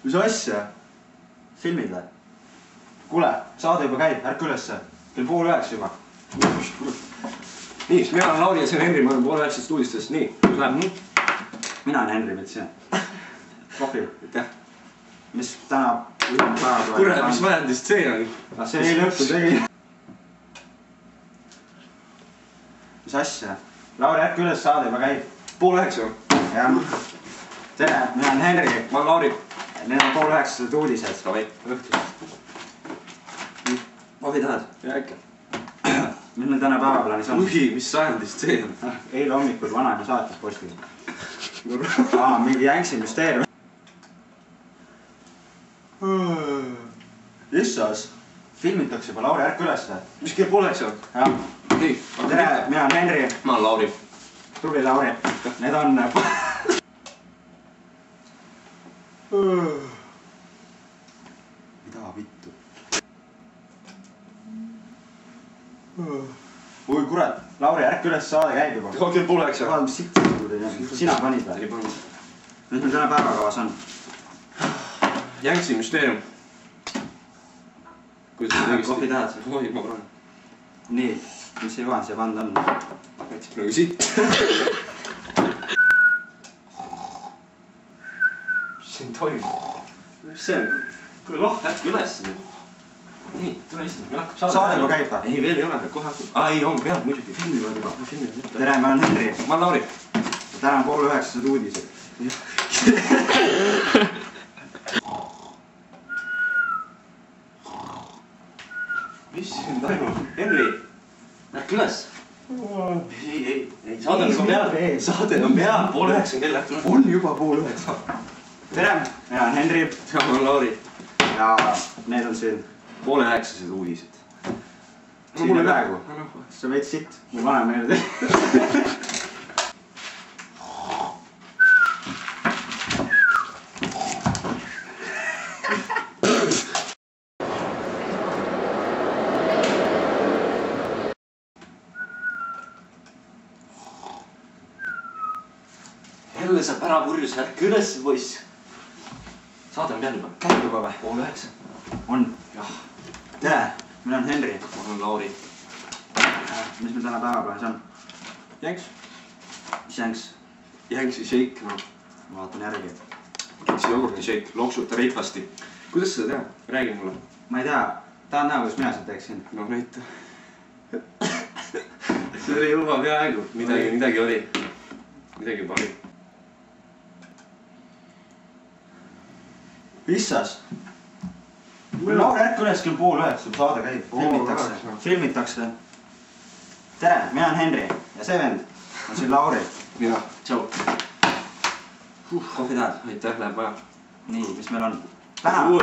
Mis asja? Filmid või? Kuule, saade juba käib, ärka ülesse. Kell 8:30 juba. Nii, mina olen Lauri ja see on Henri, ma olen 8:30 stuudistes. Nii, kus läheb nii? Mina olen Henri Mets, jah. Kohvi. Aitäh. Mis täna päeva tuleb? Kurat, mis vahendist see on? See ei lõppu tegi. Mis asja? Lauri, ärka üles, saade juba käib. 8:30. Jah. Tere, mina olen Henri. Ma olen Lauri. Need on 8:30 uudised. Davai, õhtul. Kohvi tahad? Ja ikka. Mis meil täna päevaplaanis on? Uhi, mis sajandist see on? Eile hommikul vanaema saatis postil. Mingi Jänksi müsteerium. Issas, filmitakse juba, Lauri, ärka ülesse. Mis kell 8:30 on? Jah. Nii. Tere, mina olen Henri. Ma olen Lauri. Tubli Lauri. Need on... Mida vittu? Oi kurat, Lauri, ärka üles, saade käib juba. Kell 8:30. Vaata, mis sitt suuri. Sina panid või? Ei pannud. Mis meil täna päevakavas on? Jänksi müsteerium. Kuidas sa tegist? Kohvi tahad sa? Kohvi, ma praegu. Nii, mis see Juhan siia pannud on? Jätsib nagu sitt. Mis siin toimub? Mis see on? Kuule, ärka üles. Nii, tule istuda, meil hakkab Saade juba käib või? Ei, veel ei ole, kohe hakkab. Ei, on, peab muidugi, filmivad juba. Tere, ma olen Henri. Ma olen Lauri. Täna on 8:30 uudised. Mis siin toimub? Henri, ärka üles. Ei, saade on peal. Saade on peal, 8:30 kell lähtub. On juba 8:30. Tere, mina olen Henri. Ja ma olen Lauri. Ja need on siin 8:30 uudised. siin ja praegu. Sa veits sitt, mul vanem meelde tegi. Jälle saab ära purjus, ärka üles, poiss. Saade on peal juba. Käib juba või? 8:30. On. Jah. Tere, mina olen Henri. Ma olen Lauri. Mis meil täna päevaplaanis on? Jänks. Mis jänks? Jänksi shake, noh. Ma vaatan järgi. Jänksi jogurti shake, loksuta reipasti. Kuidas seda teha? Räägi mulle. Ma ei tea, tahad näha, kuidas mina seda teeksin? No näita. See oli juba peaaegu. Midagi oli. Midagi juba oli. Issas. Lauri, ärka üles, kell 8:30 saade käib. Filmitakse. Tere, mina olen Henri ja see vend on siin Lauri. Mina. Tšau. Kohvi tahad? Aitäh, läheb vaja. Nii, mis meil on?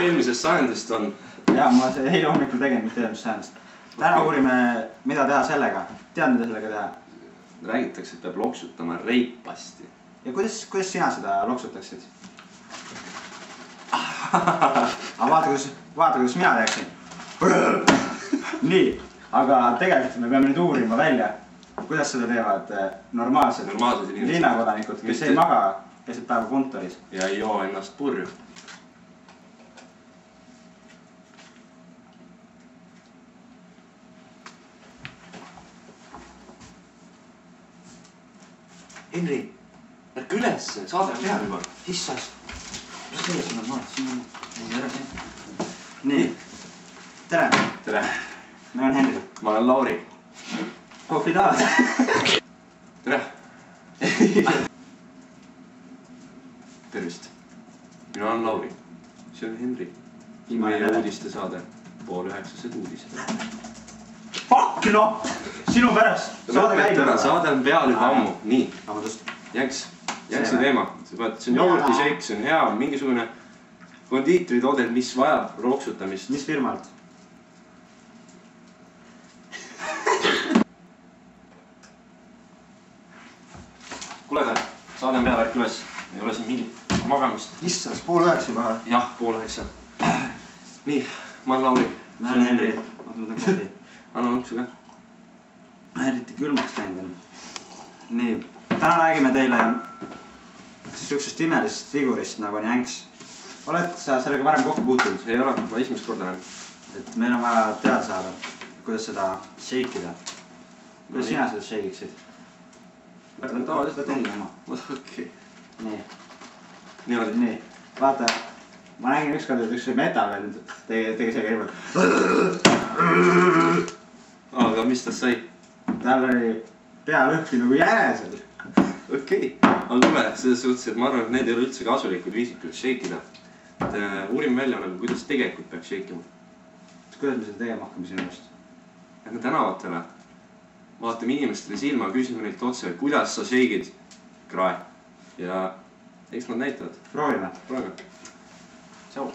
Eelmisest sajandist on. Jaa, ma eile hommikul tegin mitte eelmisest sajandist. Täna uurime, mida teha sellega. Tead, mida sellega teha? Räägitakse, et peab loksutama reipasti. Ja kuidas sina seda loksutaksid? Aga vaata, kuidas mina teeksin. Nii, aga tegelikult me peame nüüd uurima välja, kuidas seda teevad normaalsed linnakodanikud, kes ei maga keset päeva kontoris. Ja ei joo ennast purju. Henri, ärka üles, saade on peal juba. Issas. Mis see siin on maalt? Ei ära siin. Nii. Tere. Tere. Ma olen Henri. Ma olen Lauri. Kohvi tahad? Tere. Tervist. Mina olen Lauri. See on Henri. Meie uudiste saade. 8:30 uudised. Fuck noh! Sinu pärast! Saade käib juba. Saade on peal juba ammu. Nii. Vabandust. Jänks. Jänksi teema. See on jogurti shake, see on hea. Mingisugune kondiitritoode, mis vajab loksutamist. Mis firmalt? Kuule, saade on peal, ärka üles. Ei ole siin mingit magamist. Issas, 8:30 juba. Jah, 8:30. Nii, ma olen Lauri. Ma olen Henri. Ma võtan kohvi. Anna lõksu ka. Ma eriti külmaks läinud. Nii, täna räägime teile siuksest imelisest figurist nagu on Jänks. oled sa sellega varem kokku puutunud? Ei ole, ma esimest korda näen. Et meil on vaja teada saada, kuidas seda shake'ida. Kuidas sina seda shake'iksid? Võta enne oma. Okei. Nii. Niimoodi. Nii. Vaata, ma nägin ükskord, et üks metalvend tegi see käibel. Aga mis tast sai? Tal oli pea lõhki nagu jänesel. Okei. Aga tule, selles suhtes, et ma arvan, et need ei ole üldse kasulikud viisid, kuidas shake'ida. Uurim välja, kuidas tegelikult peaks shake'ima. Kuidas me seda tegema hakkame sinu just? Lähme tänavatele. Vaatame inimestele silma, küsime neilt otse, kuidas sa shake'id krae. Ja eks nad näitavad. Proovime. Proovime. Tšau.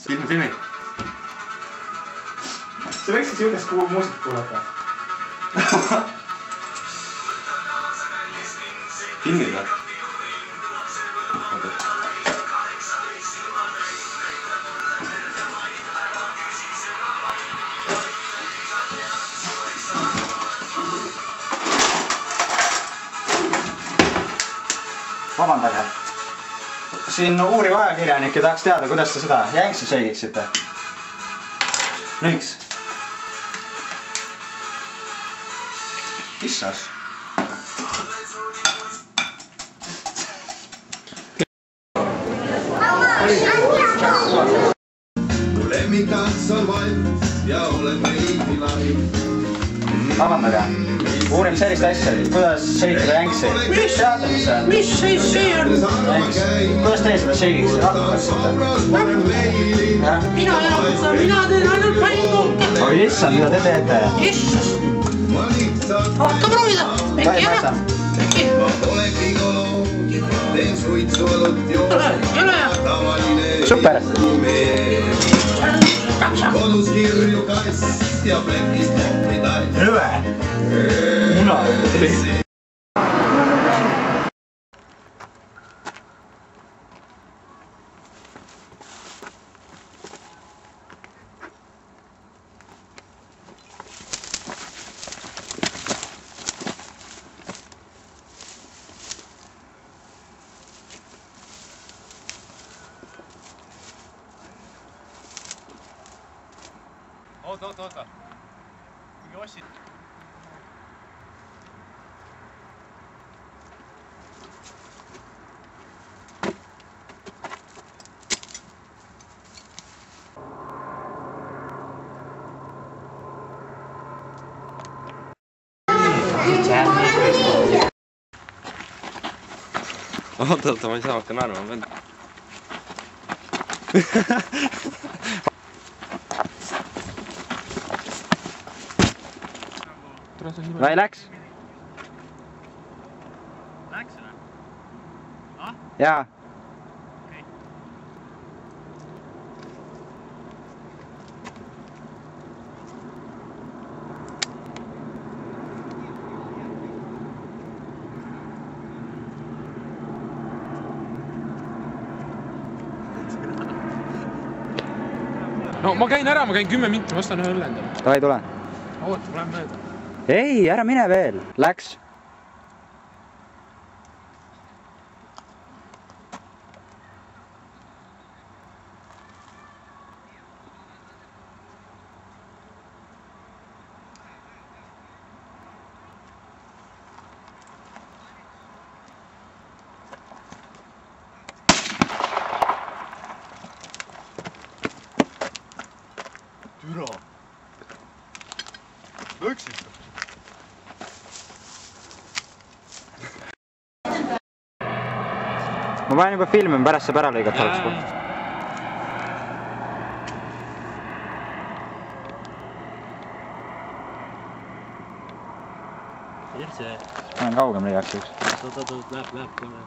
Filmi. Sa võiksid siukest muusikat kuulata. Filmid või? Vabandage. Siin uuriv ajakirjanik ja tahaks teada, kuidas te seda jänksu shake'iksite. Lõiks. Issas. Mu lemmikaks on valmis ja olen veidi lai. Vabandage. Uurim sellist asja, kuidas shake'ida jänksi. Teate, mis see on? Mis see on? Jänks. Kuidas teie seda shake'iksite? Rahvaksite? Mina teen ainult pannkohta. Oi issand, mida te teete? Issas. Hakka proovida. Kai maitsa. Ma pole gigolo, teen suitsuõlut Ole hea. Super. Kodus kirju kass ja plekis poppi tass. Hüve. Muna. Oota. Mingi ossid. Oota, ma ei saa hakka naerma, vend. Vai läks? Läks või? Jaa. No ma käin ära, ma käin 10 minti, ma ostan ühe õlle endale. Davai, tule. Oota, lähen mööda. Ei, ära mine veel. Läks. Türa. Lõksid. Ma panen juba filmi, pärast saab ära lõigata oleks. Perse. Ma olen kaugemale igaks juhuks. Oot, läheb kohe.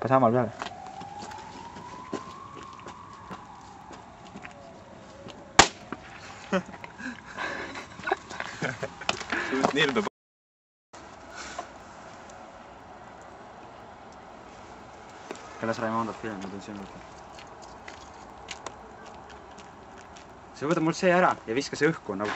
hüppa samal peale. Neil peab. Kelles Raimondot film, nüüd on sinu. See võtab mul see ära ja viska see õhku nagu